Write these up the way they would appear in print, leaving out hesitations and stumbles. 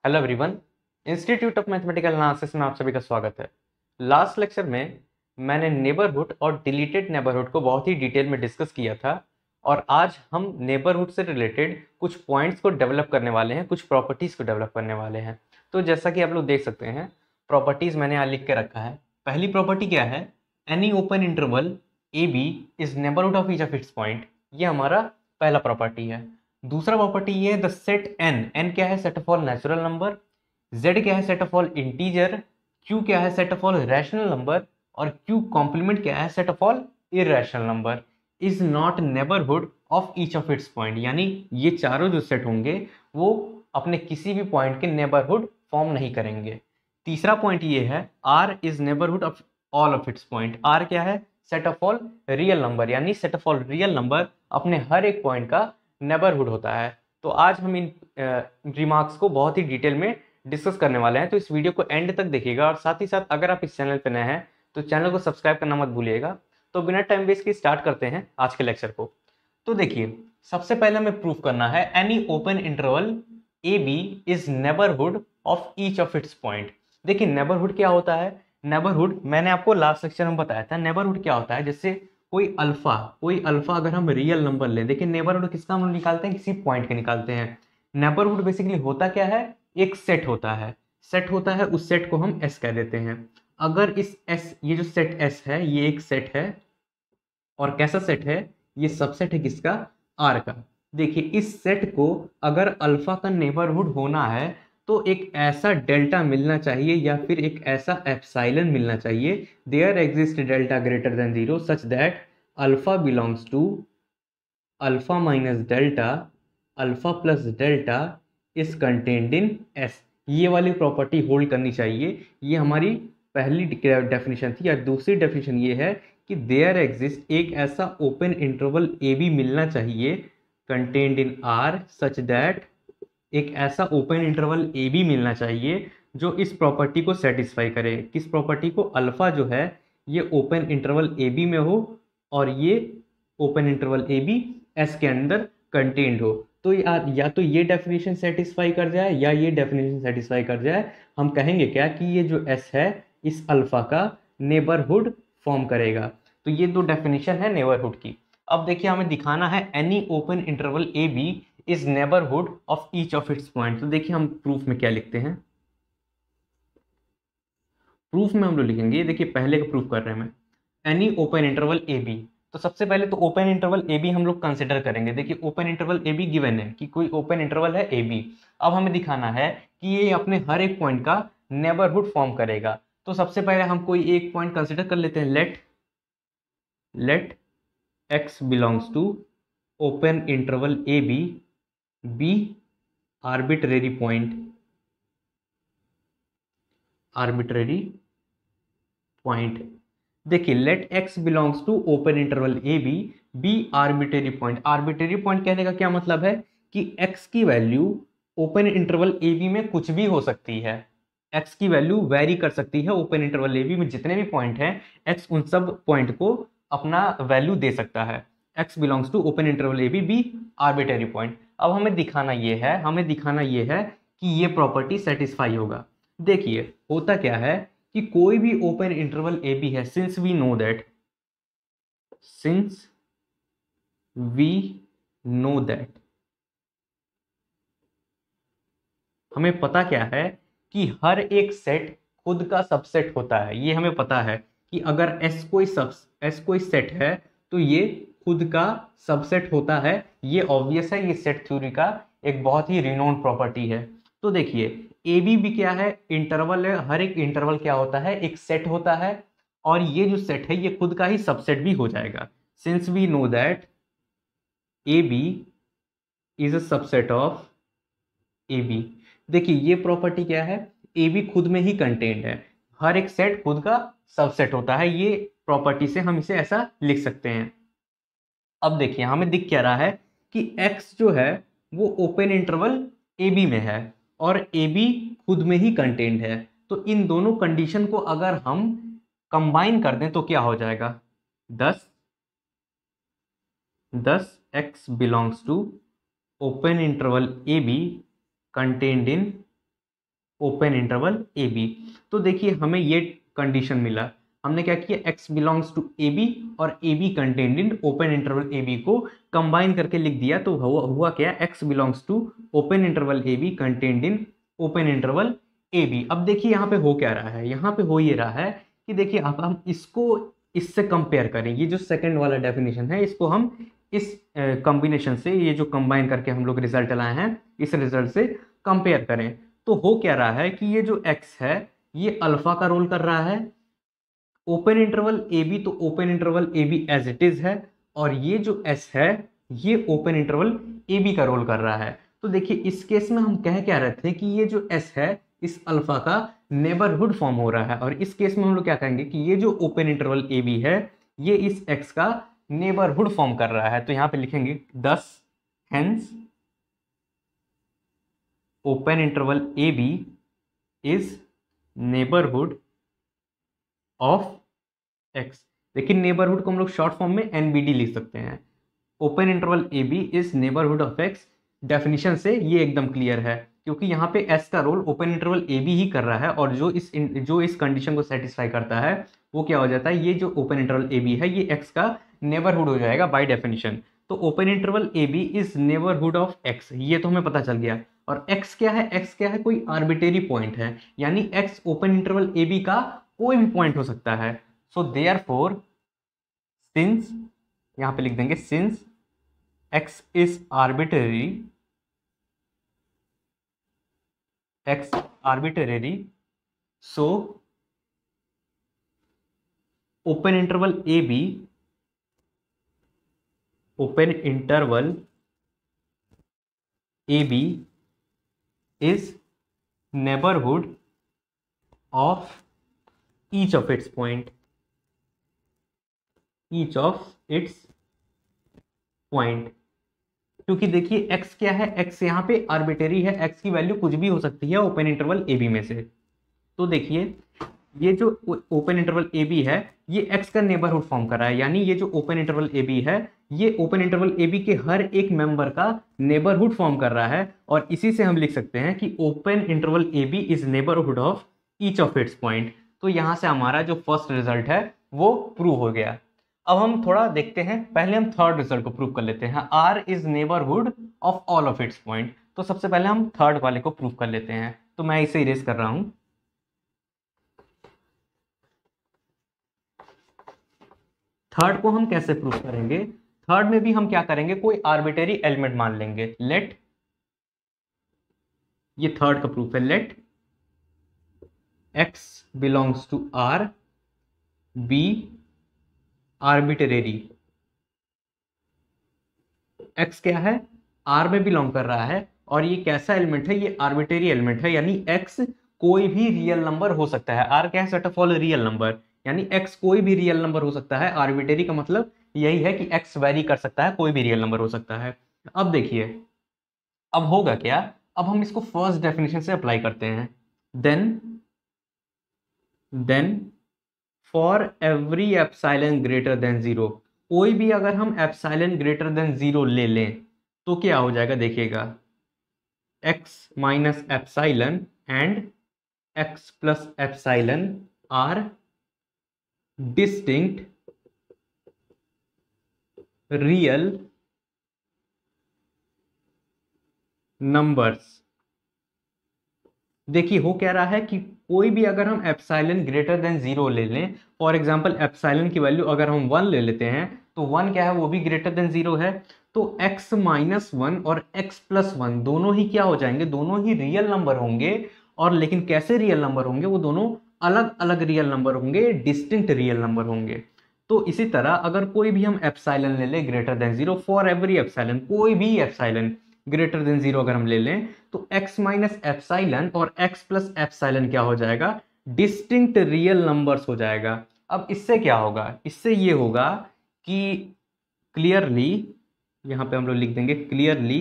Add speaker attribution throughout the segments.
Speaker 1: Hello everyone. Institute of mathematical analysis में आप सभी का स्वागत है। लास्ट लेक्चर में मैंने नेबरहुड और डिलीटेड नेबरहुड को बहुत ही डिटेल में डिस्कस किया था और आज हम नेबरहुड से रिलेटेड कुछ पॉइंट्स को डेवलप करने वाले हैं, कुछ प्रॉपर्टीज़ को डेवलप करने वाले हैं। तो जैसा कि आप लोग देख सकते हैं, प्रॉपर्टीज़ मैंने यहाँ लिख के रखा है। पहली प्रॉपर्टी क्या है? Any open interval A B is neighbourhood of each of its point. ये हमारा पहला प्रॉपर्टी है। दूसरा प्रॉपर्टी ये है द सेट एन। एन क्या है? Set of all natural number. Z क्या है? Set of all integer. Q क्या है? Set of all rational number. और क्यू कॉम्प्लीमेंट क्या है? Set of all irrational number. Is not neighbourhood of each of its point. यानी ये चारों जो सेट होंगे वो अपने किसी भी पॉइंट के नेबरहुड फॉर्म नहीं करेंगे। तीसरा पॉइंट ये है R is neighbourhood of all of its point. R क्या है? Set of all real number. यानी set of all real number अपने हर एक पॉइंट का नेबरहुड होता है। तो आज हम इन रिमार्क्स को बहुत ही डिटेल में डिस्कस करने वाले हैं, तो इस वीडियो को एंड तक देखिएगा। और साथ ही साथ अगर आप इस चैनल पर नए हैं तो चैनल को सब्सक्राइब करना मत भूलिएगा। तो बिना टाइम वेस्ट के स्टार्ट करते हैं आज के लेक्चर को। तो देखिए, सबसे पहले हमें प्रूफ करना है any open interval A B is neighbourhood of each of its point. देखिए, नेबरहुड क्या होता है? नेबरहुड मैंने आपको लास्ट लेक्चर में बताया था। नेबरहुड क्या होता है? जैसे कोई अल्फा अगर हम रियल नंबर लें, देखिए नेबरहुड किसका हम लोग निकालते हैं? किसी पॉइंट के निकालते हैं। नेबरहुड बेसिकली होता क्या है? एक सेट होता है। सेट होता है, उस सेट को हम एस कह देते हैं। अगर इस एस, ये जो सेट एस है, ये एक सेट है। और कैसा सेट है? ये सबसेट है किसका? आर का। देखिए, इस सेट को अगर अल्फा का नेबरहुड होना है तो एक ऐसा डेल्टा मिलना चाहिए या फिर एक ऐसा एप्सिलॉन मिलना चाहिए, there exist delta greater than zero such that alpha belongs to alpha minus delta alpha plus delta is contained in S. ये वाली प्रॉपर्टी होल्ड करनी चाहिए। ये हमारी पहली डेफिनेशन थी। या दूसरी डेफिनेशन ये है कि देयर एग्जिस्ट एक ऐसा ओपन इंटरवल ए बी मिलना चाहिए contained in R such that एक ऐसा ओपन इंटरवल ए बी मिलना चाहिए जो इस प्रॉपर्टी को सेटिस्फाई करे। किस प्रॉपर्टी को? अल्फा जो है ये ओपन इंटरवल ए बी में हो और ये ओपन इंटरवल ए बी एस के अंदर कंटेन्ड हो। तो या तो ये डेफिनेशन सेटिस्फाई कर जाए या ये डेफिनेशन सेटिस्फाई कर जाए। हम कहेंगे क्या कि ये जो एस है इस अल्फा का नेबरहुड फॉर्म करेगा। तो ये दो डेफिनेशन है नेबरहुड की। अब देखिए, हमें दिखाना है any open interval A B is neighbourhood of each of its point. तो देखिए, हम प्रूफ में क्या लिखते हैं। प्रूफ में हम लोग लिखेंगे, देखिए पहले का प्रूफ कर रहे हैं मैं, एनी ओपन इंटरवल ए बी। तो सबसे पहले तो ओपन इंटरवल ए बी हम लोग कंसिडर करेंगे। देखिए, open interval A be given है कि कोई ओपन इंटरवल है ए बी। अब हमें दिखाना है कि ये अपने हर एक पॉइंट का नेबरहुड फॉर्म करेगा। तो सबसे पहले हम कोई एक पॉइंट कंसिडर कर लेते हैं। Let x belongs to open interval A B B arbitrary point. देखिए, let x belongs to open interval A B B arbitrary point. Arbitrary point कहने का क्या मतलब है कि एक्स की वैल्यू ओपन इंटरवल ए बी में कुछ भी हो सकती है। एक्स की वैल्यू वेरी कर सकती है। ओपन इंटरवल ए बी में जितने भी पॉइंट हैं, एक्स उन सब पॉइंट को अपना वैल्यू दे सकता है। X belongs to open interval A B B arbitrary point. अब हमें दिखाना ये है कि ये प्रॉपर्टी सेटिस्फाई होगा। देखिए, होता क्या है कि कोई भी ओपन इंटरवल ए बी है, सिंस वी नो दैट हमें पता क्या है कि हर एक सेट खुद का सबसेट होता है। ये हमें पता है कि अगर एस कोई सेट है तो ये खुद का सबसेट होता है। ये ऑब्वियस है, ये सेट थ्योरी का एक बहुत ही रिनोन प्रॉपर्टी है। तो देखिए, ए बी भी क्या है? इंटरवल है। हर एक इंटरवल क्या होता है? एक सेट होता है। और ये जो सेट है ये खुद का ही सबसेट भी हो जाएगा। Since we know that A B is a subset of A B. देखिए, ये प्रॉपर्टी क्या है? ए बी खुद में ही कंटेन्ड है। हर एक सेट खुद का सबसेट होता है। ये प्रॉपर्टी से हम इसे ऐसा लिख सकते हैं। अब देखिए, हमें दिख क्या रहा है कि x जो है वो ओपन इंटरवल ए बी में है और ए बी खुद में ही कंटेन्ड है। तो इन दोनों कंडीशन को अगर हम कंबाइन कर दें तो क्या हो जाएगा? 10 x belongs to open interval A B contained in open interval A B. तो देखिए हमें ये कंडीशन मिला, हमने क्या किया, x belongs to a b और a B contained in open interval A b को कंबाइन करके लिख दिया। तो हुआ क्या, x belongs to open interval A B contained in open interval A b. अब देखिए यहाँ पे हो क्या रहा है, यहाँ पे हो ये रहा है कि देखिए अब हम इसको इससे कंपेयर करें, ये जो सेकंड वाला डेफिनेशन है इसको हम इस कॉम्बिनेशन से, ये जो कंबाइन करके हम लोग रिजल्ट लाए हैं इस रिजल्ट से कंपेयर करें। तो हो क्या रहा है कि ये जो x है ये अल्फा का रोल कर रहा है, ओपन इंटरवल ए बी तो open interval A B as it is है, और ये जो s है ये ओपन इंटरवल ए बी का रोल कर रहा है। तो देखिए इस केस में हम कह क्या रहे थे कि ये जो s है इस अल्फा का नेबरहुड फॉर्म हो रहा है, और इस केस में हम लोग क्या कहेंगे कि ये जो ओपन इंटरवल ए बी है ये इस x का नेबरहुड फॉर्म कर रहा है। तो यहां पे लिखेंगे 10 hence open interval A B is neighbourhood of x। लेकिन नेबरहुड को हम लोग शॉर्ट फॉर्म में NBD लिख सकते हैं। Open interval A B is neighbourhood of x, definition से ये एकदम क्लियर है क्योंकि यहाँ पे s का रोल ओपन इंटरवल ए बी ही कर रहा है, और जो इस कंडीशन को सेटिस्फाई करता है वो क्या हो जाता है, ये जो ओपन इंटरवल ए बी है ये x का नेबरहुड हो जाएगा बाय डेफिनेशन। तो open interval A B is neighbourhood of x, ये तो हमें पता चल गया। और x क्या है, x क्या है, कोई आर्बिट्रेरी पॉइंट है, यानी x ओपन इंटरवल ए बी का कोई भी पॉइंट हो सकता है। सो देयरफॉर सिंस, यहां पे लिख देंगे since x is arbitrary, x arbitrary, so open interval A B, open interval A B is neighbourhood of each of its point, each of its point। क्योंकि देखिए x क्या है, x यहाँ पे आर्बिट्रेरी है, x की वैल्यू कुछ भी हो सकती है ओपन इंटरवल ए बी में से। तो देखिए ये जो ओपन इंटरवल ए बी है ये x का नेबरहुड फॉर्म कर रहा है, यानी ये जो ओपन इंटरवल ए बी है ये ओपन इंटरवल ए बी के हर एक मेंबर का नेबरहुड फॉर्म कर रहा है, और इसी से हम लिख सकते हैं कि open interval A B is neighbourhood of each of its point. तो यहां से हमारा जो फर्स्ट रिजल्ट है वो प्रूव हो गया। अब हम थोड़ा देखते हैं, पहले हम थर्ड रिजल्ट को प्रूव कर लेते हैं, R is neighbourhood of all of its point. तो सबसे पहले हम थर्ड वाले को प्रूव कर लेते हैं, तो मैं इसे इरेज कर रहा हूं। थर्ड को हम कैसे प्रूव करेंगे, थर्ड में भी हम क्या करेंगे, कोई आर्बिट्रेरी एलिमेंट मान लेंगे। लेट, ये थर्ड का प्रूफ है, late x belongs to R be arbitrary। x क्या है, R में बिलोंग कर रहा है, और ये कैसा एलिमेंट है, ये आर्बिट्रेरी एलिमेंट है, यानी x कोई भी रियल नंबर हो सकता है। R क्या है, set of all real number, यानी x कोई भी रियल नंबर हो सकता है। आर्बिट्रेरी का मतलब यही है कि x वेरी कर सकता है, कोई भी रियल नंबर हो सकता है। अब देखिए अब होगा क्या, अब हम इसको फर्स्ट डेफिनेशन से अप्लाई करते हैं। Then for every epsilon greater than 0, कोई भी अगर हम एप्सिलॉन ग्रेटर देन 0 ले लें तो क्या हो जाएगा, देखिएगा x minus epsilon and x plus epsilon are distinct real numbers. देखिए हो क्या रहा है कि कोई भी अगर हम एप्सिलॉन ग्रेटर देन 0 ले लें, फॉर एग्जांपल एप्सिलॉन की वैल्यू अगर हम 1 ले लेते हैं तो 1 क्या है, वो भी ग्रेटर देन 0 है, तो x माइनस 1 और x प्लस 1 दोनों ही क्या हो जाएंगे, दोनों ही रियल नंबर होंगे। और लेकिन कैसे रियल नंबर होंगे, वो दोनों अलग अलग रियल नंबर होंगे, डिस्टिंक्ट रियल नंबर होंगे। तो इसी तरह अगर कोई भी हम एप्सिलॉन ले लें greater than 0, for every epsilon, कोई भी एप्सिलॉन ग्रेटर देन 0 अगर हम ले लें तो x माइनस एप्सिलॉन और x प्लस एप्सिलॉन क्या हो जाएगा, डिस्टिंक्ट रियल नंबर्स हो जाएगा। अब इससे क्या होगा, इससे ये होगा कि क्लियरली, यहां पे हम लोग लिख देंगे clearly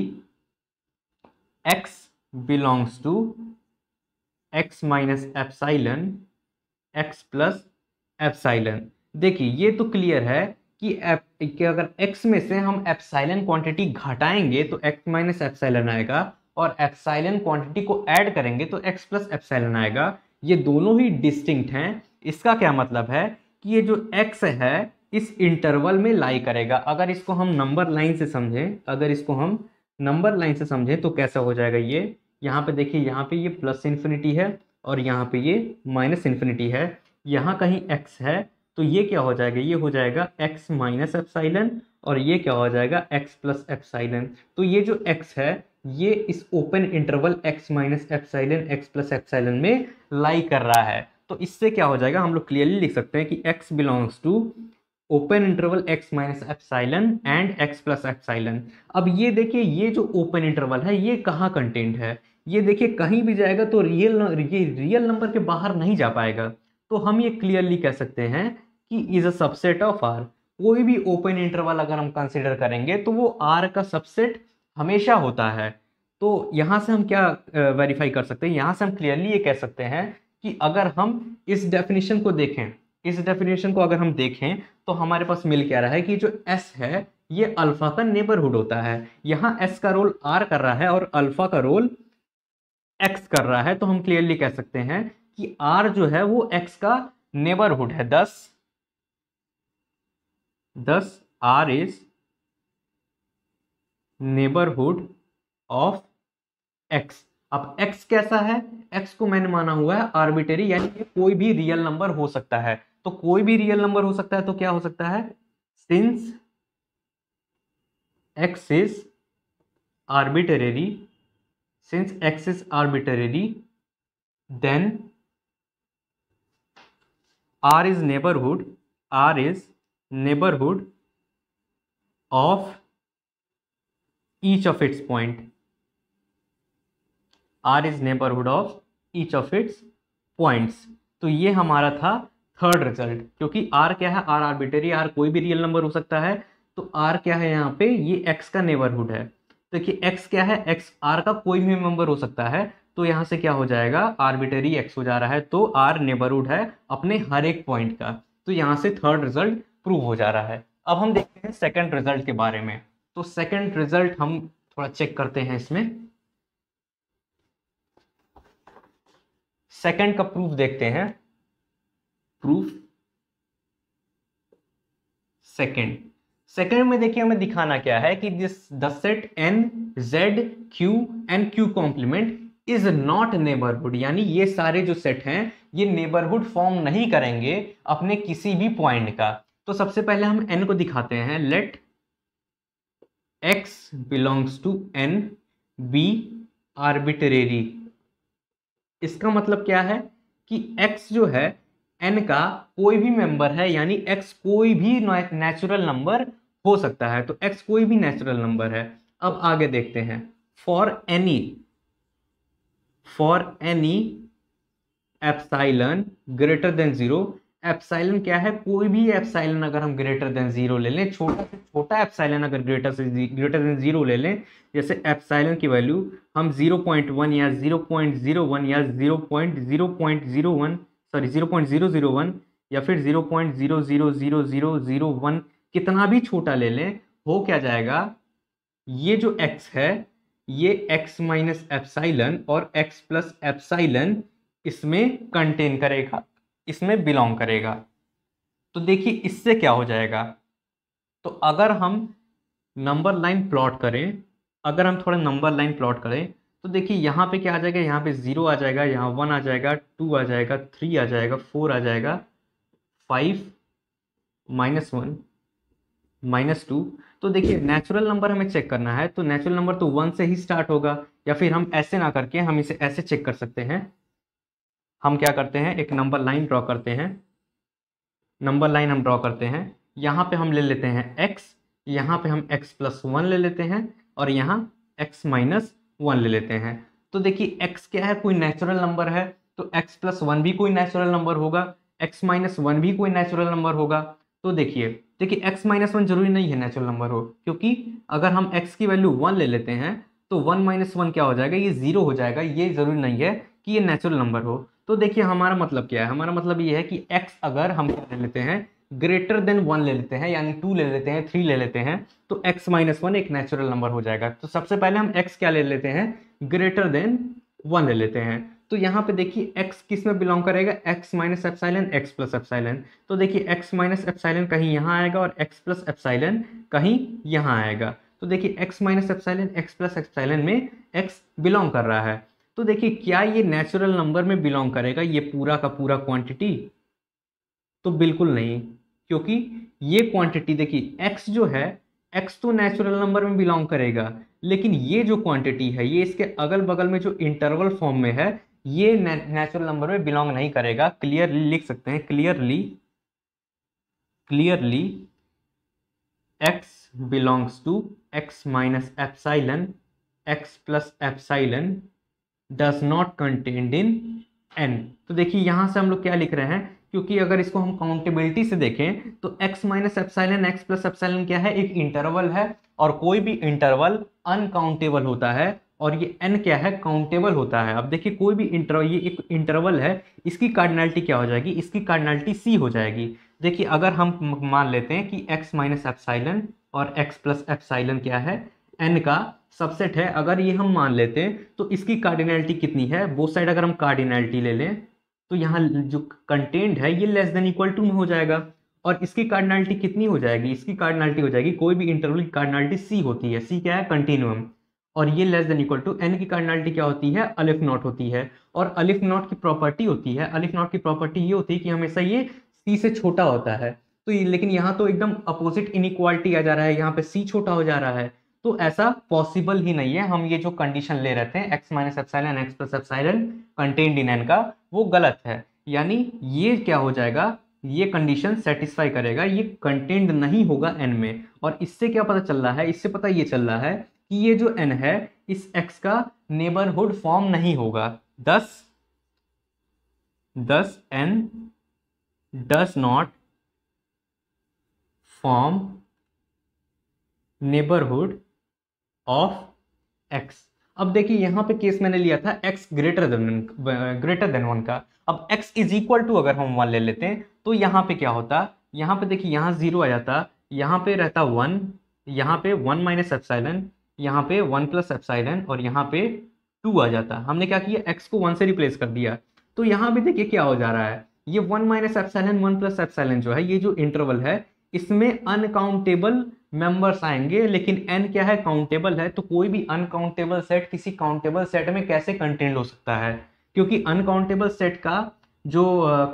Speaker 1: x belongs to x minus epsilon x plus epsilon. देखिए ये तो क्लियर है कि अगर x में से हम एप्सिलॉन क्वांटिटी घटाएंगे तो x माइनस एप्सिलॉन आएगा, और एप्सिलॉन क्वांटिटी को ऐड करेंगे तो x प्लस एप्सिलॉन आएगा। ये दोनों ही डिस्टिंक्ट हैं। इसका क्या मतलब है कि ये जो x है इस इंटरवल में लाई करेगा। अगर इसको हम नंबर लाइन से समझें, तो कैसा हो जाएगा ये, यहाँ पे देखिए, यहाँ पे ये प्लस इन्फिनिटी है और यहाँ पे ये माइनस इन्फिनिटी है। यहाँ कहीं x है तो ये क्या हो जाएगा, ये हो जाएगा x माइनस एप्सिलॉन, और ये क्या हो जाएगा x प्लस एप्सिलॉन। तो ये जो x है ये इस open interval x minus epsilon x plus epsilon में लाई कर रहा है। तो इससे क्या हो जाएगा, हम लोग क्लियरली लिख सकते हैं कि x belongs to open interval x minus epsilon and x plus epsilon. अब ये देखिए, ये जो ओपन इंटरवल है ये कहाँ कंटेंट है, ये देखिए कहीं भी जाएगा तो रियल नंबर के बाहर नहीं जा पाएगा। तो हम ये क्लियरली कह सकते हैं कि is a subset of R। कोई भी ओपन इंटरवल अगर हम कंसिडर करेंगे तो वो R का सबसेट हमेशा होता है। तो यहाँ से हम क्या वेरीफाई कर सकते हैं, यहाँ से हम क्लियरली ये कह सकते हैं कि अगर हम इस डेफिनेशन को अगर हम देखें तो हमारे पास मिल क्या रहा है कि जो S है ये अल्फा का नेबरहुड होता है। यहाँ S का रोल R कर रहा है और अल्फा का रोल X कर रहा है। तो हम क्लियरली कह सकते हैं कि R जो है वो X का नेबरहुड है। दस R is neighbourhood of x। अब x कैसा है, x को मैंने माना हुआ है आर्बिटरी, यानी कि कोई भी रियल नंबर हो सकता है। तो कोई भी रियल नंबर हो सकता है तो क्या हो सकता है, since x is arbitrary, then R is neighborhood of each of its point। R is neighborhood of each of its points। तो ये हमारा था थर्ड रिजल्ट, क्योंकि R क्या है, R आर्बिटरी, R कोई भी रियल नंबर हो सकता है। तो R क्या है यहाँ पे, ये X का नेबरहुड है। तो देखिए X क्या है, X R का कोई भी मेंबर हो सकता है। तो यहाँ से क्या हो जाएगा, आर्बिटरी X हो जा रहा है, तो R नेबरहुड है अपने हर एक पॉइंट का। तो यहाँ से थर्ड रिजल्ट प्रूव हो जा रहा है। अब हम देखते हैं सेकंड रिजल्ट के बारे में। तो सेकंड रिजल्ट हम थोड़ा चेक करते हैं इसमें। सेकंड का प्रूफ देखते हैं। प्रूफ सेकंड में देखिए हमें दिखाना क्या है कि the set n z q and q complement is not neighbourhood, यानी ये सारे जो सेट हैं ये नेबरहुड फॉर्म नहीं करेंगे अपने किसी भी पॉइंट का। तो सबसे पहले हम n को दिखाते हैं। Let x belongs to n be arbitrary. इसका मतलब क्या है कि x जो है n का कोई भी मेंबर है, यानी x कोई भी नेचुरल नंबर हो सकता है। तो x कोई भी नेचुरल नंबर है। अब आगे देखते हैं। For any epsilon greater than 0। Epsilon क्या है, कोई भी एप्सिलॉन अगर हम ग्रेटर देन 0 ले लें, छोटा से छोटा एप्सिलॉन अगर ग्रेटर देन 0 ले लें, जैसे एप्सिलॉन की वैल्यू हम 0.1 या 0.01 या 0.001 या फिर 0.000001 कितना भी छोटा ले लें, हो क्या जाएगा, ये जो x है ये x माइनस एप्सिलॉन और x प्लस एप्सिलॉन इसमें कंटेन करेगा, इसमें बिलोंग करेगा। तो देखिए इससे क्या हो जाएगा, तो अगर हम नंबर लाइन प्लॉट करें, तो देखिए यहाँ पे क्या आ जाएगा, यहाँ पे 0 आ जाएगा, यहाँ 1 आ जाएगा, 2 आ जाएगा, 3 आ जाएगा, 4 आ जाएगा, 5 -1 -2। तो देखिए नेचुरल नंबर हमें चेक करना है, तो नेचुरल नंबर तो 1 से ही स्टार्ट होगा, या फिर हम ऐसे ना करके हम इसे ऐसे चेक कर सकते हैं। हम क्या करते हैं, एक नंबर लाइन ड्रॉ करते हैं। यहाँ पे हम ले लेते हैं x, यहाँ पे हम x प्लस 1 ले लेते हैं और यहाँ x माइनस 1 ले लेते हैं। तो देखिए x क्या है, कोई नेचुरल नंबर है, तो x प्लस 1 भी कोई नेचुरल नंबर होगा, x माइनस 1 भी कोई नेचुरल नंबर होगा। तो देखिए x माइनस 1 जरूरी नहीं है नेचुरल नंबर हो, क्योंकि अगर हम x की वैल्यू 1 ले लेते हैं तो 1 माइनस 1 क्या हो जाएगा, ये 0 हो जाएगा। ये जरूरी नहीं है कि ये नेचुरल नंबर हो। तो देखिए हमारा मतलब क्या है, हमारा मतलब ये है कि x अगर हम क्या ले लेते हैं, ग्रेटर देन 1 ले लेते हैं, यानी 2 ले लेते हैं, 3 ले लेते हैं, तो x माइनस 1 एक नेचुरल नंबर हो जाएगा। तो सबसे पहले हम x क्या ले लेते हैं, ग्रेटर देन 1 ले लेते हैं। तो यहाँ पे देखिए x किस में बिलोंग करेगा, x minus epsilon x plus epsilon. तो देखिए x माइनस एप्सिलॉन कहीं यहाँ आएगा और x प्लस एप्सिलॉन कहीं यहाँ आएगा। तो देखिए x minus epsilon x plus epsilon में x बिलोंग कर रहा है। तो देखिए क्या ये नेचुरल नंबर में बिलोंग करेगा ये पूरा का पूरा क्वांटिटी, तो बिल्कुल नहीं, क्योंकि ये क्वांटिटी देखिए x जो है, x तो नेचुरल नंबर में बिलोंग करेगा, लेकिन ये जो क्वांटिटी है ये इसके अगल बगल में जो इंटरवल फॉर्म में है ये नेचुरल नंबर में बिलोंग नहीं करेगा। क्लियरली लिख सकते हैं, clearly x belongs to x minus epsilon x plus epsilon does not contained in n। तो देखिए यहां से हम लोग क्या लिख रहे हैं, क्योंकि अगर इसको हम काउंटेबिलिटी से देखें तो x minus epsilon x plus epsilon क्या है, एक इंटरवल है, और कोई भी इंटरवल अनकाउंटेबल होता है और ये n क्या है, काउंटेबल होता है। अब देखिए कोई भी इंटरवल, ये एक इंटरवल है, इसकी कार्डिनलिटी क्या हो जाएगी, इसकी कार्डिनलिटी c हो जाएगी। देखिए अगर हम मान लेते हैं कि x माइनस एप्सिलॉन और x प्लस एप्सिलॉन क्या है, n का सबसेट है, अगर ये हम मान लेते हैं तो इसकी कार्डिनलिटी कितनी है, बोथ साइड अगर हम कार्डिनलिटी ले लें तो यहाँ जो कंटेंट है ये लेस देन इक्वल टू में हो जाएगा, और इसकी कार्डिनलिटी कितनी हो जाएगी, इसकी कार्डिनलिटी हो जाएगी, कोई भी इंटरवल की कार्डिनलिटी c होती है, c क्या है, कंटिन्यूम, और ये less than equal to n की कार्डिनलिटी क्या होती है, अलिफ नॉट होती है। और अलिफ नॉट की प्रॉपर्टी होती है, अलिफ नॉट की प्रॉपर्टी ये होती है कि हमेशा ये c से छोटा होता है। तो ये, लेकिन यहाँ तो एकदम अपोजिट इनइक्वालिटी आ जा रहा है, यहाँ पे c छोटा हो जा रहा है, तो ऐसा पॉसिबल ही नहीं है। हम ये जो कंडीशन ले रहे थे x minus epsilon x plus epsilon contained in n का, वो गलत है। यानी ये क्या हो जाएगा, ये कंडीशन सेटिस्फाई करेगा, ये कंटेन्ड नहीं होगा n में। और इससे क्या पता चल रहा है, इससे पता ये चल रहा है कि ये जो n है इस x का नेबरहुड फॉर्म नहीं होगा। thus n does not form neighborhood of x। अब देखिए यहां पे केस मैंने लिया था x ग्रेटर देन 1 का। अब x इज इक्वल टू अगर हम 1 ले लेते हैं तो यहाँ पे क्या होता, यहाँ पे देखिए यहाँ 0 आ जाता, यहाँ पे रहता 1, यहाँ पे 1 माइनस एप्सिलॉन, यहाँ पे 1 प्लस एप्सिलॉन, और यहाँ पे 2 आ जाता। हमने क्या किया, x को 1 से रिप्लेस कर दिया। तो यहाँ भी देखिए क्या हो जा रहा है, ये 1 माइनस एप्सिलॉन 1 प्लस एप्सिलॉन जो है, ये जो इंटरवल है इसमें अनकाउंटेबल मेंबर्स आएंगे, लेकिन n क्या है, काउंटेबल है। तो कोई भी अनकाउंटेबल सेट किसी काउंटेबल सेट में कैसे कंटेंट हो सकता है, क्योंकि अनकाउंटेबल सेट का जो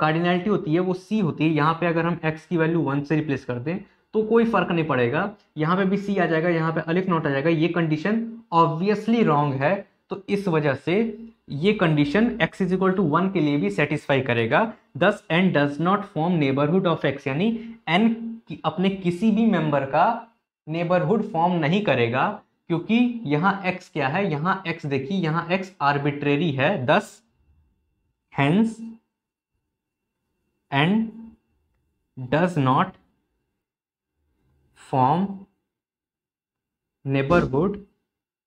Speaker 1: कार्डिनलिटी होती है वो c होती है। यहाँ पे अगर हम x की वैल्यू 1 से रिप्लेस कर दें तो कोई फर्क नहीं पड़ेगा, यहाँ पे भी c आ जाएगा, यहाँ पे अलिफ नॉट आ जाएगा। ये कंडीशन ऑब्वियसली रॉन्ग है, तो इस वजह से ये condition x is equal to 1 के लिए भी सेटिस्फाई करेगा। Thus n does not form neighbourhood of x, यानी n अपने किसी भी मेंबर का नेबरहुड फॉर्म नहीं करेगा, क्योंकि यहाँ x क्या है, यहाँ x देखिए, यहाँ x आर्बिट्रेरी है। दस hence n does not form neighborhood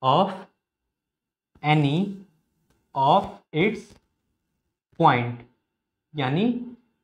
Speaker 1: of any of its point, यानी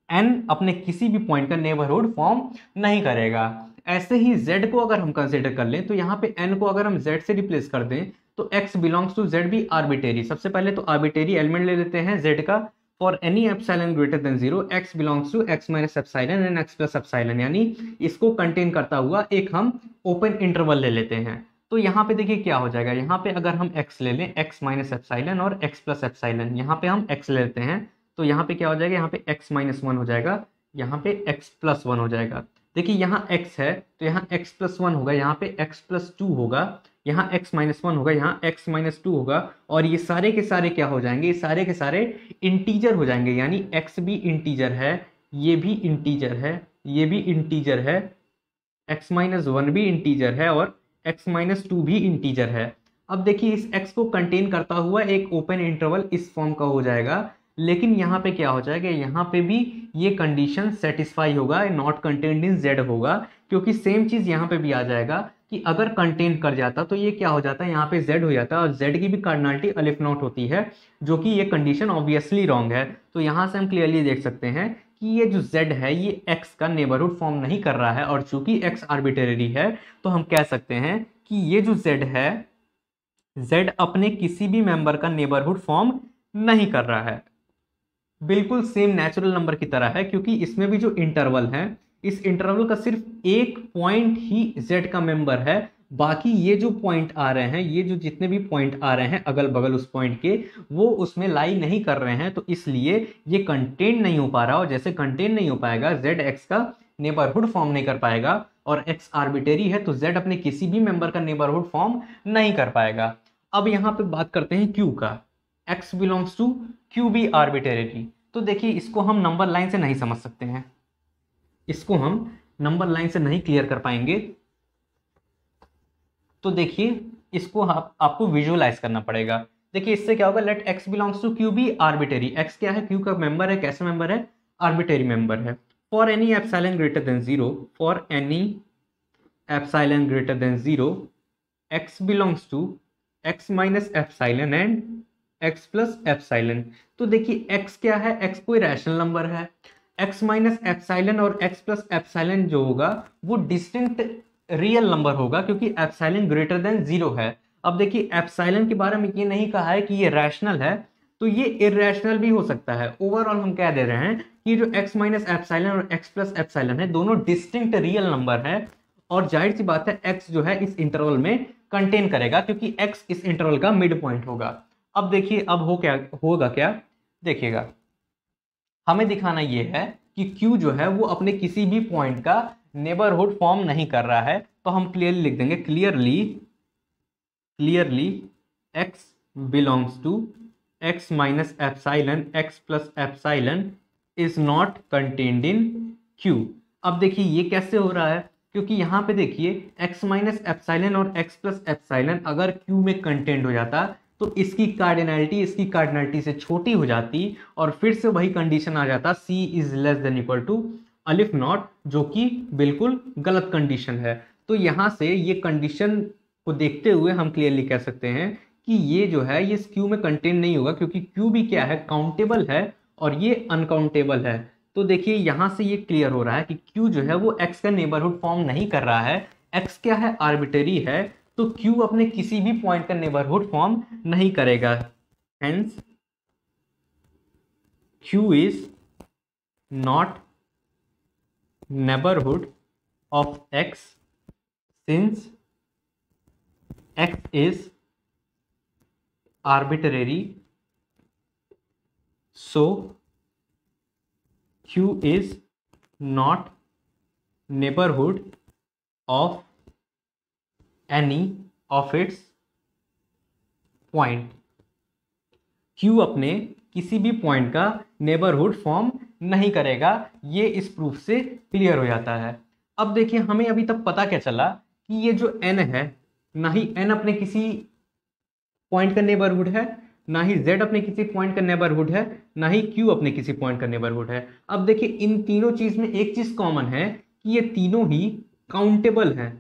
Speaker 1: n अपने किसी भी पॉइंट का नेबरहुड फॉर्म नहीं करेगा। ऐसे ही z को अगर हम कंसिडर कर लें तो यहाँ पे n को अगर हम z से रिप्लेस कर दें तो x बिलोंग्स टू z भी आर्बिट्रेरी। सबसे पहले तो आर्बिट्रेरी एलिमेंट ले लेते हैं z का, for any epsilon greater than 0 x belongs to x minus epsilon and x plus epsilon, यानी इसको कंटेन करता हुआ एक हम ओपन इंटरवल ले लेते हैं। तो यहाँ पे देखिए क्या हो जाएगा, यहाँ पे अगर हम x ले लें, x माइनस एप्सिलॉन और x प्लस एप्सिलॉन, यहाँ पे हम x ले लेते हैं तो यहाँ पे क्या हो जाएगा, यहाँ पे x माइनस 1 हो जाएगा, यहाँ पे x प्लस 1 हो जाएगा। देखिए यहाँ x है तो यहाँ x प्लस 1 होगा, यहाँ पे x प्लस 2 होगा, यहाँ x माइनस 1 होगा, यहाँ x माइनस 2 होगा, और ये सारे के सारे क्या हो जाएंगे, ये सारे के सारे इंटीजर हो जाएंगे। यानी x भी इंटीजर है, ये भी इंटीजर है, ये भी इंटीजर है, x माइनस 1 भी इंटीजर है, और x माइनस 2 भी इंटीजर है। अब देखिए इस x को कंटेन करता हुआ एक ओपन इंटरवल इस फॉर्म का हो जाएगा, लेकिन यहाँ पे क्या हो जाएगा, यहाँ पे भी ये कंडीशन सेटिस्फाई होगा, नॉट कंटेन्ड इन z होगा, क्योंकि सेम चीज यहाँ पे भी आ जाएगा कि अगर कंटेन कर जाता तो ये क्या हो जाता है, यहाँ पे z हो जाता है, और z की भी कार्डिनलिटी अलिफ नॉट होती है, जो कि ये कंडीशन ऑब्वियसली रॉन्ग है। तो यहाँ से हम क्लियरली देख सकते हैं कि ये जो z है ये x का नेबरहुड फॉर्म नहीं कर रहा है, और चूंकि x आर्बिट्रेरी है तो हम कह सकते हैं कि ये जो z है, z अपने किसी भी मेंबर का नेबरहुड फॉर्म नहीं कर रहा है। बिल्कुल सेम नेचुरल नंबर की तरह है, क्योंकि इसमें भी जो इंटरवल है, इस इंटरवल का सिर्फ एक पॉइंट ही z का मेंबर है, बाकी ये जो पॉइंट आ रहे हैं, ये जो जितने भी पॉइंट आ रहे हैं अगल बगल उस पॉइंट के, वो उसमें लाई नहीं कर रहे हैं, तो इसलिए ये कंटेन नहीं हो पा रहा। और जैसे कंटेन नहीं हो पाएगा, z x का नेबरहुड फॉर्म नहीं कर पाएगा, और x आर्बिट्रेरी है तो z अपने किसी भी मेंबर का नेबरहुड फॉर्म नहीं कर पाएगा। अब यहाँ पे बात करते हैं q का, x बिलोंग्स टू q भी आर्बिट्रेरी। तो देखिए इसको हम नंबर लाइन से नहीं समझ सकते हैं, इसको हम नंबर लाइन से नहीं क्लियर कर पाएंगे। तो देखिए इसको आपको विजुअलाइज करना पड़ेगा। देखिए इससे क्या होगा, let x belongs to q भी आर्बिट्रेरी। x क्या है, q का मेंबर है, कैसा मेंबर है, आर्बिट्रेरी मेंबर है। For any epsilon greater than 0, for any epsilon greater than 0, x belongs to x minus epsilon and x plus epsilon. तो देखिए x क्या है, x कोई रैशनल नंबर है, x माइनस एप्सिलॉन और x प्लस एप्सिलॉन जो होगा वो डिस्टिंक्ट रियल नंबर होगा, क्योंकि एप्सिलॉन ग्रेटर देन 0 है। अब देखिए एप्सिलॉन के बारे में ये नहीं कहा है कि ये रैशनल है, तो ये इरेशनल भी हो सकता है। ओवरऑल हम कह दे रहे हैं कि जो x माइनस एप्सिलॉन और x प्लस एप्सिलॉन है दोनों डिस्टिंक्ट रियल नंबर है, और जाहिर सी बात है x जो है इस इंटरवल में कंटेन करेगा, क्योंकि x इस इंटरवल का मिड पॉइंट होगा। अब देखिए अब होगा क्या, देखिएगा हमें दिखाना ये है कि q जो है वो अपने किसी भी पॉइंट का नेबरहुड फॉर्म नहीं कर रहा है। तो हम क्लियरली लिख देंगे, clearly x belongs to x minus epsilon x plus epsilon is not contained in q। अब देखिए ये कैसे हो रहा है, क्योंकि यहाँ पे देखिए x माइनस एप्सिलॉन और x प्लस एप्सिलॉन अगर q में कंटेंट हो जाता तो इसकी कार्डिनलिटी से छोटी हो जाती, और फिर से वही कंडीशन आ जाता c is less than equal to aleph naught, जो कि बिल्कुल गलत कंडीशन है। तो यहाँ से ये कंडीशन को देखते हुए हम क्लियरली कह सकते हैं कि ये जो है ये क्यू में कंटेन नहीं होगा, क्योंकि क्यू भी क्या है, काउंटेबल है और ये अनकाउंटेबल है। तो देखिए यहाँ से ये क्लियर हो रहा है कि क्यू जो है वो एक्स का नेबरहुड फॉर्म नहीं कर रहा है, एक्स क्या है, आर्बिट्रेरी है, तो क्यू अपने किसी भी पॉइंट का नेबरहुड फॉर्म नहीं करेगा। Hence Q is not neighborhood of x since x is arbitrary, so q is not neighborhood of any of its point। q अपने किसी भी पॉइंट का नेबरहुड फॉर्म नहीं करेगा, ये इस प्रूफ से क्लियर हो जाता है। अब देखिए हमें अभी तक पता क्या चला कि ये जो n है, ना ही n अपने किसी पॉइंट का नेबरहुड है, ना ही z अपने किसी पॉइंट का नेबरहुड है, ना ही q अपने किसी पॉइंट का नेबरहुड है। अब देखिए इन तीनों चीज में एक चीज कॉमन है कि ये तीनों ही काउंटेबल हैं,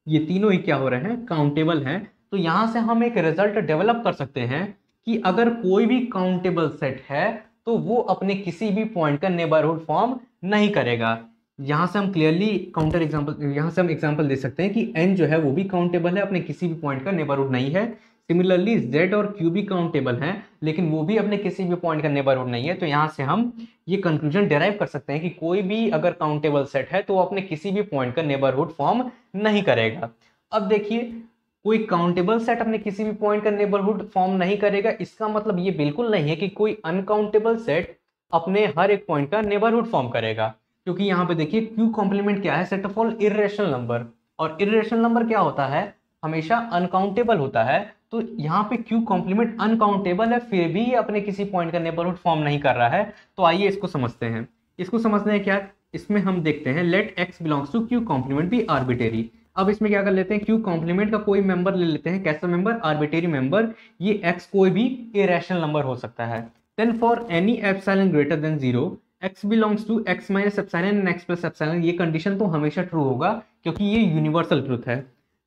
Speaker 1: ये तीनों ही क्या हो रहे हैं, काउंटेबल हैं। तो यहां से हम एक रिजल्ट डेवलप कर सकते हैं कि अगर कोई भी काउंटेबल सेट है तो वो अपने किसी भी पॉइंट का नेबरहुड फॉर्म नहीं करेगा। यहाँ से हम क्लियरली यहाँ से हम एग्जांपल दे सकते हैं कि n जो है वो भी काउंटेबल है, अपने किसी भी पॉइंट का नेबरहुड नहीं है। सिमिलरली z और q भी काउंटेबल हैं, लेकिन वो भी अपने किसी भी पॉइंट का नेबरहुड नहीं है। तो यहाँ से हम ये कंक्लूजन डेराइव कर सकते हैं कि कोई भी अगर काउंटेबल सेट है तो वो अपने किसी भी पॉइंट का नेबरहुड फॉर्म नहीं करेगा। अब देखिए कोई काउंटेबल सेट अपने किसी भी पॉइंट का नेबरहुड फॉर्म नहीं करेगा, इसका मतलब ये बिल्कुल नहीं है कि कोई अनकाउंटेबल सेट अपने हर एक पॉइंट का नेबरहुड फॉर्म करेगा, क्योंकि यहाँ पे देखिए क्यू कॉम्प्लीमेंट क्या है, set of all irrational number, और इर्रेशनल नंबर क्या होता है, हमेशा अनकाउंटेबल होता है। तो यहाँ पे क्यू कॉम्प्लीमेंट अनकाउंटेबल है, फिर भी ये अपने किसी पॉइंट का नेबरहुड फॉर्म नहीं कर रहा है। तो आइए इसको समझते हैं। इसको समझने हैं क्या, इसमें हम देखते हैं let x belongs to Q complement be arbitrary. अब इसमें क्या कर लेते हैं, क्यू कॉम्प्लीमेंट का कोई मेंबर ले लेते हैं, कैसा मेंबर, आर्बिट्रेरी मेंबर। ये x कोई भी इरेशनल नंबर हो सकता है। Then for any epsilon greater than 0 x belongs to x minus epsilon and x plus epsilon. ये कंडीशन तो हमेशा ट्रू होगा क्योंकि ये यूनिवर्सल ट्रूथ है।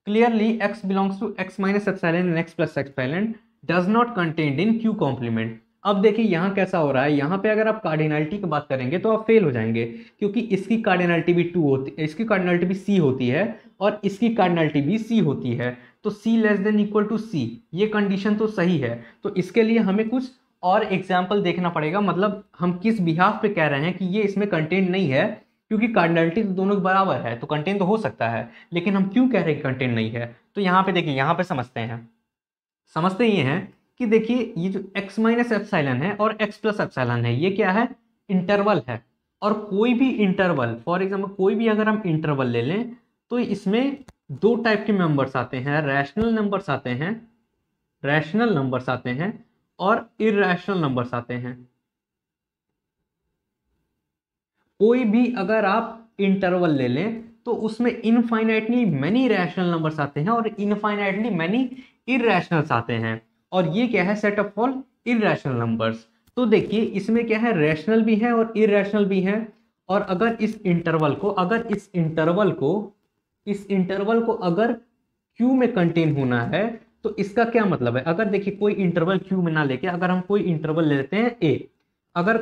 Speaker 1: Clearly x belongs to x minus epsilon and x plus epsilon does not contained in q complement. अब देखिए यहाँ कैसा हो रहा है, यहाँ पे अगर आप कार्डिनलिटी की बात करेंगे तो आप फेल हो जाएंगे, क्योंकि इसकी कार्डिनलिटी भी 2 होती, इसकी कार्डिनलिटी भी सी होती है और इसकी कार्डिनलिटी भी सी होती है। तो सी लेस देन इक्वल टू सी, ये कंडीशन तो सही है। तो इसके लिए हमें कुछ और एग्जाम्पल देखना पड़ेगा, मतलब हम किस बिहाफ पे कह रहे हैं कि ये इसमें कंटेंट नहीं है, क्योंकि कार्डिनलिटी तो दोनों के बराबर है तो कंटेंट तो हो सकता है, लेकिन हम क्यों कह रहे हैं कि कंटेंट नहीं है। तो यहाँ पे देखिए, यहाँ पे समझते ये हैं कि देखिए ये जो x माइनस एप्सिलॉन है और x प्लस एप्सिलॉन है, ये क्या है, इंटरवल है। और कोई भी इंटरवल, फॉर एग्जांपल कोई भी अगर हम इंटरवल ले लें तो इसमें दो टाइप के मेंबर्स आते हैं, रैशनल नंबर्स आते हैं और इरैशनल नंबर्स आते हैं। कोई भी अगर आप इंटरवल ले लें तो उसमें इनफाइनाइटली मैनी रैशनल नंबर्स आते हैं और इनफाइनाइटली मैनी इरैशनल्स आते हैं। और ये क्या है, set of all irrational numbers. तो देखिए इसमें क्या है, रैशनल भी है और इरैशनल भी है। और अगर इस इंटरवल को अगर क्यू में कंटेन होना है तो इसका क्या मतलब है, अगर देखिए कोई इंटरवल क्यू में ना लेके अगर हम कोई इंटरवल ले लेते हैं ए, अगर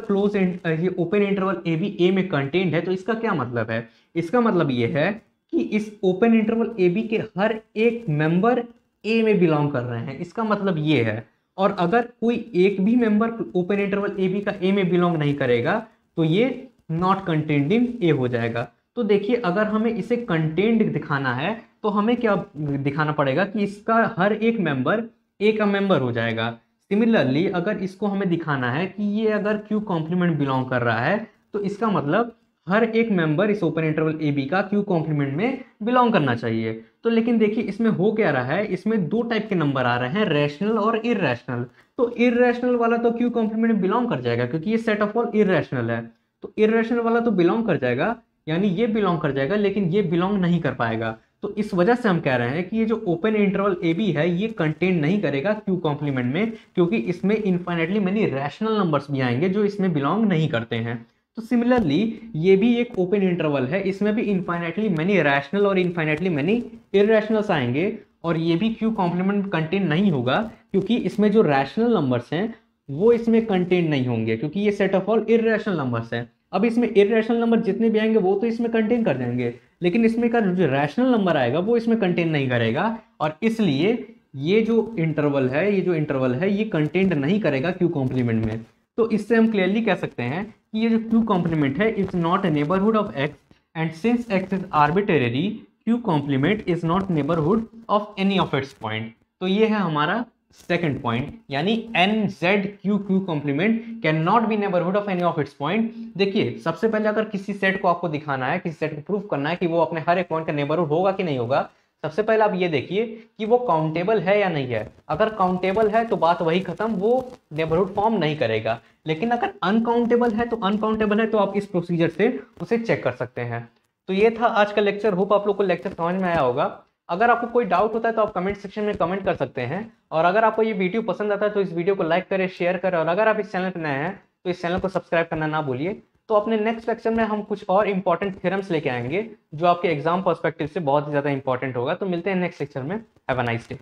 Speaker 1: ये ओपन इंटरवल ए बी ए में कंटेन्ड है तो इसका क्या मतलब है, इसका मतलब ये है कि इस ओपन इंटरवल ए बी के हर एक मेंबर ए में बिलोंग कर रहे हैं, इसका मतलब ये है। और अगर कोई एक भी मेंबर ओपन इंटरवल ए बी का ए में बिलोंग नहीं करेगा तो ये नॉट कंटेन्ड इन ए हो जाएगा। तो देखिए अगर हमें इसे कंटेन्ड दिखाना है तो हमें क्या दिखाना पड़ेगा कि इसका हर एक मेंबर ए का मेंबर हो जाएगा। सिमिलरली अगर इसको हमें दिखाना है कि ये अगर क्यू कॉम्प्लीमेंट बिलोंग कर रहा है तो इसका मतलब हर एक मेंबर इस ओपन इंटरवल ए बी का क्यू कॉम्प्लीमेंट में बिलोंग करना चाहिए। तो लेकिन देखिए इसमें हो क्या रहा है, इसमें दो टाइप के नंबर आ रहे हैं, रैशनल और इरैशनल। तो इरैशनल वाला तो क्यू कॉम्प्लीमेंट में बिलोंग कर जाएगा क्योंकि ये सेट ऑफ ऑल इरैशनल है। तो इरैशनल वाला तो बिलोंग कर जाएगा, यानी ये बिलोंग कर जाएगा, लेकिन ये बिलोंग नहीं कर पाएगा। तो इस वजह से हम कह रहे हैं कि ये जो ओपन इंटरवल ए बी है ये कंटेन नहीं करेगा क्यू कॉम्प्लीमेंट में, क्योंकि इसमें इनफाइनाइटली मेनी रैशनल नंबर्स भी आएंगे जो इसमें बिलोंग नहीं करते हैं। तो सिमिलरली ये भी एक ओपन इंटरवल है, इसमें भी इनफाइनाइटली मेनी रैशनल और इनफाइनाइटली मेनी इरैशनल्स आएंगे, और ये भी क्यू कॉम्प्लीमेंट कंटेन नहीं होगा क्योंकि इसमें जो रैशनल नंबर्स हैं वो इसमें कंटेन नहीं होंगे, क्योंकि ये set of all irrational numbers हैं। अब इसमें इरैशनल नंबर जितने भी आएंगे वो तो इसमें कंटेन कर जाएंगे, लेकिन इसमें का जो रैशनल नंबर आएगा वो इसमें कंटेन नहीं करेगा, और इसलिए ये जो इंटरवल है ये कंटेंट नहीं करेगा क्यू कॉम्प्लीमेंट में। तो इससे हम क्लियरली कह सकते हैं कि ये जो क्यू कॉम्प्लीमेंट है is not a neighbourhood of x, and since x is arbitrary Q complement is not neighbourhood of any of its point. तो ये है हमारा सेकंड पॉइंट, यानी N Z Q Q complement can not be neighbourhood of any of its point. देखिए सबसे पहले अगर किसी सेट को आपको दिखाना है, किसी सेट को प्रूव करना है कि वो अपने हर एक पॉइंट का नेबरहुड होगा कि नहीं होगा, सबसे पहले आप ये देखिए कि वो काउंटेबल है या नहीं है। अगर काउंटेबल है तो बात वही खत्म, वो नेबरहुड फॉर्म नहीं करेगा। लेकिन अगर अनकाउंटेबल है तो आप इस प्रोसीजर से उसे चेक कर सकते हैं। तो ये था आज का लेक्चर, होप आप लोग को लेक्चर समझ में आया होगा। अगर आपको कोई डाउट होता है तो आप कमेंट सेक्शन में कमेंट कर सकते हैं, और अगर आपको ये वीडियो पसंद आता है तो इस वीडियो को लाइक करें, शेयर करें, और अगर आप इस चैनल पर नए हैं तो इस चैनल को सब्सक्राइब करना ना भूलिए। तो अपने नेक्स्ट लेक्चर में हम कुछ और इंपॉर्टेंट थ्योरम्स लेके आएंगे जो आपके एग्जाम पर्सपेक्टिव से बहुत ही ज़्यादा इंपॉर्टेंट होगा। तो मिलते हैं नेक्स्ट लेक्चर में। Have a nice day.